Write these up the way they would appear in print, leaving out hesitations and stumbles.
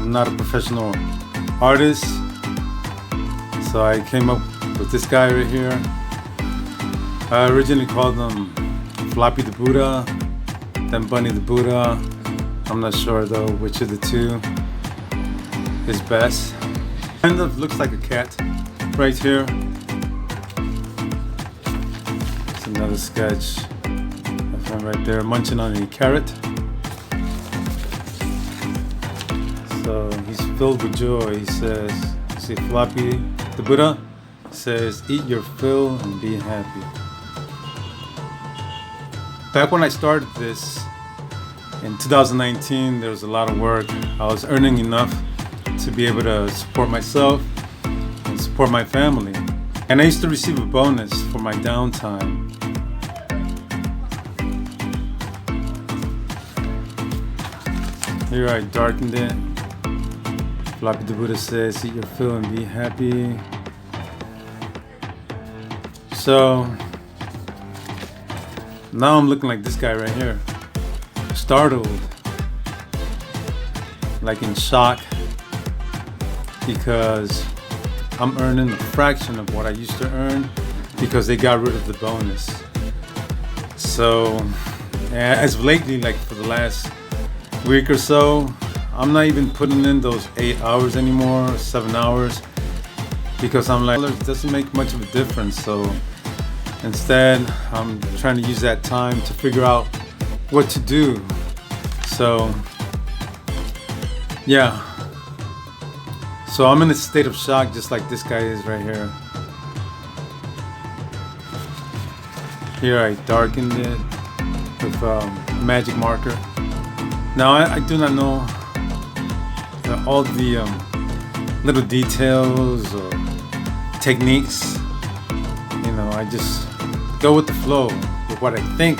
I'm not a professional artist, so I came up with this guy right here. I originally called him Floppy the Buddha, then Bunny the Buddha. I'm not sure though which of the two is best. Kind of looks like a cat right here. It's another sketch of him right there munching on a carrot. So he's filled with joy. He says, see, Floppy the Buddha says, eat your fill and be happy. Back when I started this in 2019, there was a lot of work. I was earning enough to be able to support myself and support my family. And I used to receive a bonus for my downtime. Here I darkened it. Floppy the Buddha says, eat your fill and be happy. So now I'm looking like this guy right here. Startled, like in shock, because I'm earning a fraction of what I used to earn because they got rid of the bonus. So as of lately, like for the last week or so, I'm not even putting in those 8 hours anymore, 7 hours, because I'm like, it doesn't make much of a difference. So instead, I'm trying to use that time to figure out what to do. So yeah, so I'm in a state of shock just like this guy is right here. Here I darkened it with a magic marker. Now I do not know all the little details or techniques. You know, I just go with the flow with what I think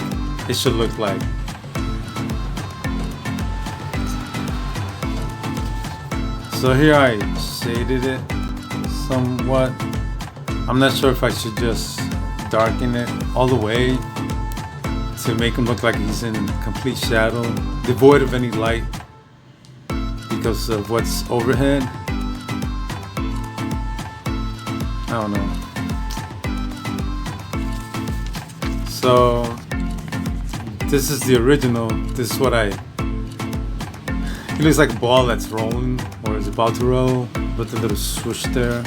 it should look like. So here I shaded it somewhat. I'm not sure if I should just darken it all the way to make him look like he's in complete shadow, devoid of any light because of what's overhead. I don't know. So this is the original. This is what it looks like a ball that's rolling or is about to roll with a little swoosh there.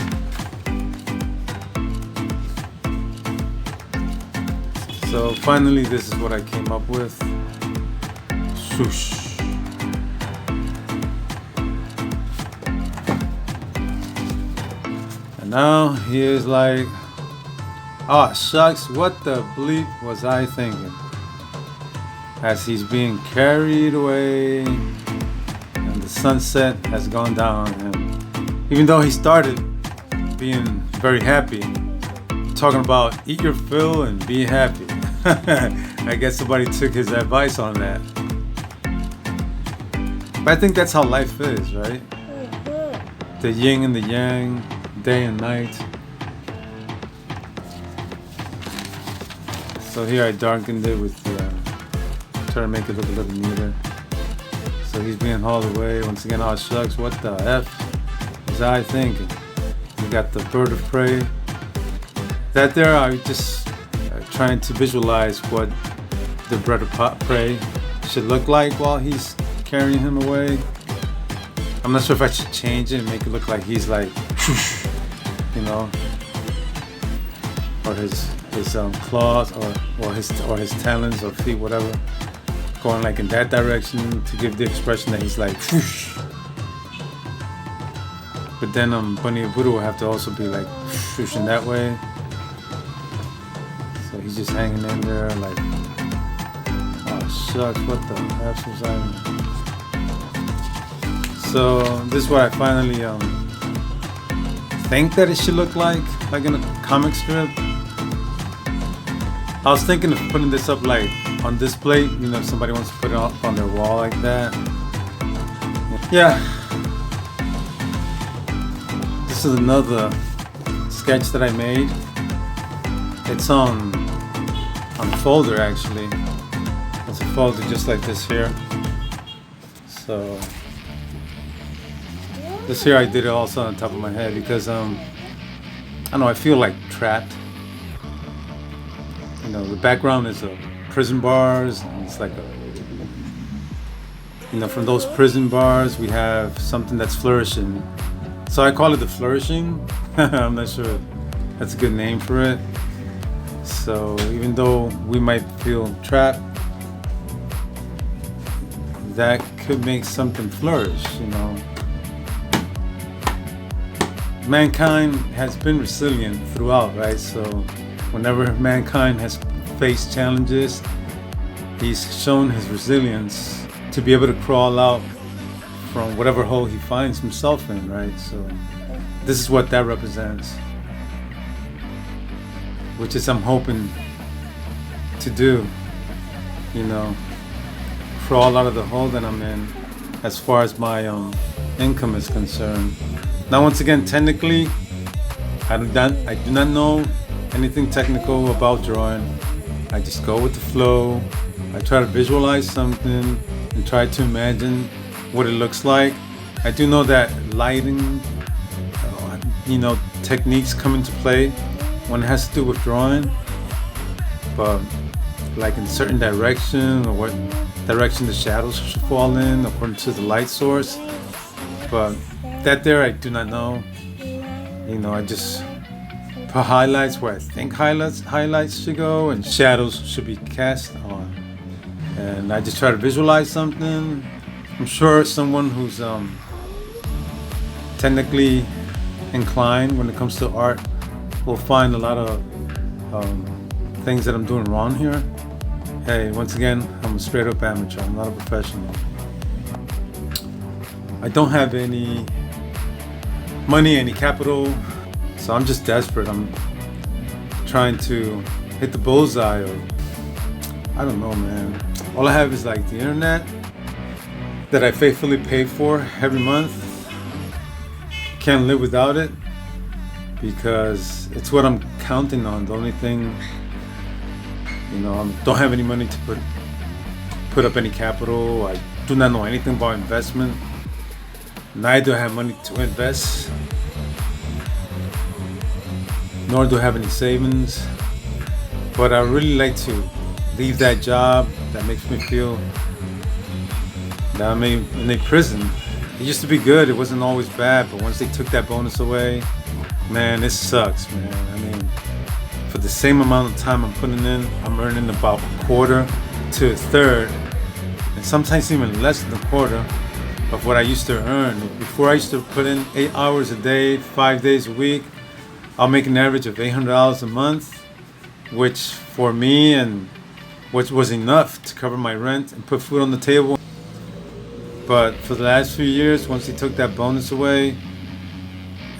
So finally, this is what I came up with. Swoosh. And now he is like, oh shucks, what the bleep was I thinking? As he's being carried away and the sunset has gone down on him. Even though he started being very happy, talking about eat your fill and be happy. I guess somebody took his advice on that. But I think that's how life is, right? The yin and the yang, day and night. So here I darkened it with trying to make it look a little neater. So he's being hauled away. Once again, oh shucks, what the F was I thinking? We got the bird of prey. That there, I just trying to visualize what the bird of prey should look like while he's carrying him away. I'm not sure if I should change it and make it look like he's like, you know, or his claws or his talons or feet, whatever, going like in that direction to give the expression that he's like whoosh. But then Bunny and Buddha will have to also be like whoosh in that way. So he's just hanging in there like, oh shucks, what the F was I? So this is what I finally think that it should look like in a comic strip. I was thinking of putting this up like on display, you know, if somebody wants to put it up on their wall like that. Yeah. This is another sketch that I made. It's on a folder actually. It's a folder just like this here. So This here I did it also on top of my head because I don't know, I feel like trapped. You know, the background is prison bars, and it's like from those prison bars we have something that's flourishing. So I call it the flourishing. I'm not sure that's a good name for it. So even though we might feel trapped, that could make something flourish, Mankind has been resilient throughout, right? So whenever mankind has faced challenges, he's shown his resilience to be able to crawl out from whatever hole he finds himself in, right? So this is what that represents, which is I'm hoping to do, crawl out of the hole that I'm in as far as my income is concerned. Now, once again, technically, I do not know anything technical about drawing. I just go with the flow. I try to visualize something and try to imagine what it looks like. I do know that lighting, techniques come into play when it has to do with drawing, but like in certain direction or what direction the shadows should fall in according to the light source. But that there I do not know. I just put highlights where I think highlights should go and shadows should be cast on. And I just try to visualize something. I'm sure someone who's technically inclined when it comes to art will find a lot of things that I'm doing wrong here. Hey, once again, I'm a straight up amateur. I'm not a professional. I don't have any money, any capital, so I'm just desperate. I'm trying to hit the bullseye of, I don't know, man. All I have is like the internet that I faithfully pay for every month. Can't live without it because it's what I'm counting on. The only thing, I don't have any money to put up any capital. I do not know anything about investment. Neither do I have money to invest, nor do I have any savings. But I really like to leave that job that makes me feel that I'm in a prison. It used to be good, it wasn't always bad, but once they took that bonus away, man, it sucks, man. I mean, for the same amount of time I'm putting in, I'm earning about a quarter to a third, and sometimes even less than a quarter of what I used to earn. Before, I used to put in 8 hours a day, 5 days a week. I'll make an average of $800 a month, which for me and which was enough to cover my rent and put food on the table. But for the last few years, once they took that bonus away,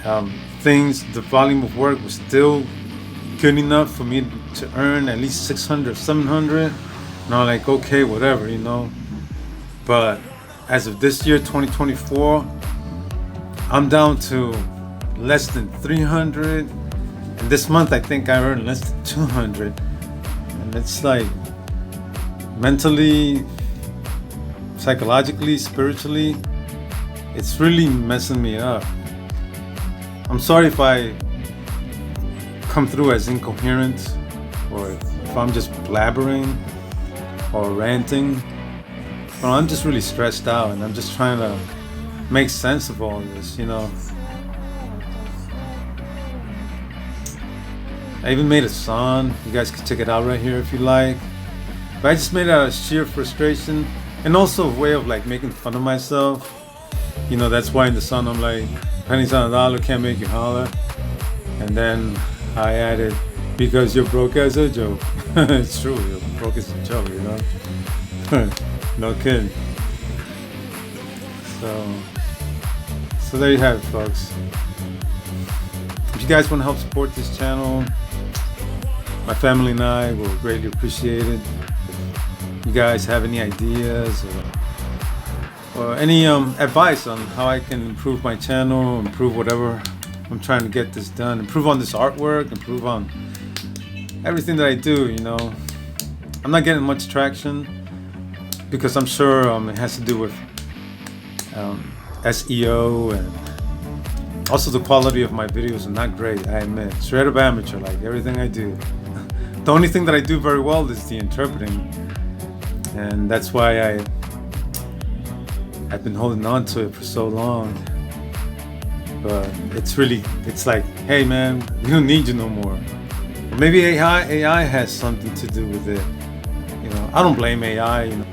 the volume of work was still good enough for me to earn at least 600, 700. And I'm like, okay, whatever, But as of this year, 2024, I'm down to less than 300. And this month, I think I earned less than 200. And it's like mentally, psychologically, spiritually, it's really messing me up. I'm sorry if I come through as incoherent or if I'm just blabbering or ranting. Well, I'm just really stressed out and I'm just trying to make sense of all this, I even made a song. You guys can check it out right here if you like. But I just made it out of sheer frustration and also a way of like making fun of myself. That's why in the song I'm like, pennies on a dollar can't make you holler. And then I added, because you're broke as a joke. It's true, you're broke as a joke, No kidding. So there you have it, folks. If you guys want to help support this channel, my family and I will greatly appreciate it. If you guys have any ideas or any advice on how I can improve my channel, improve whatever I'm trying to get this done, improve on this artwork, improve on everything that I do, I'm not getting much traction because I'm sure it has to do with SEO and Also, the quality of my videos are not great, I admit. Straight up amateur, like everything I do. The only thing that I do very well is the interpreting. And that's why I've been holding on to it for so long. But it's like, hey man, we don't need you no more. Maybe AI has something to do with it. You know, I don't blame AI, you know.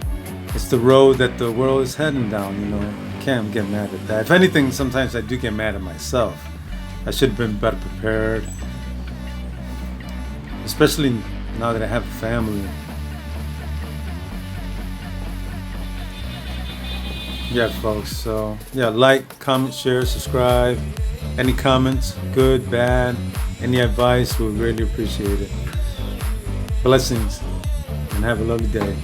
It's the road that the world is heading down, you know. Can't get mad at that. If anything, sometimes I do get mad at myself. I should have been better prepared. Especially now that I have a family. Yeah, folks. So, yeah, like, comment, share, subscribe. Any comments, good, bad, any advice, we really appreciate it. Blessings, and have a lovely day.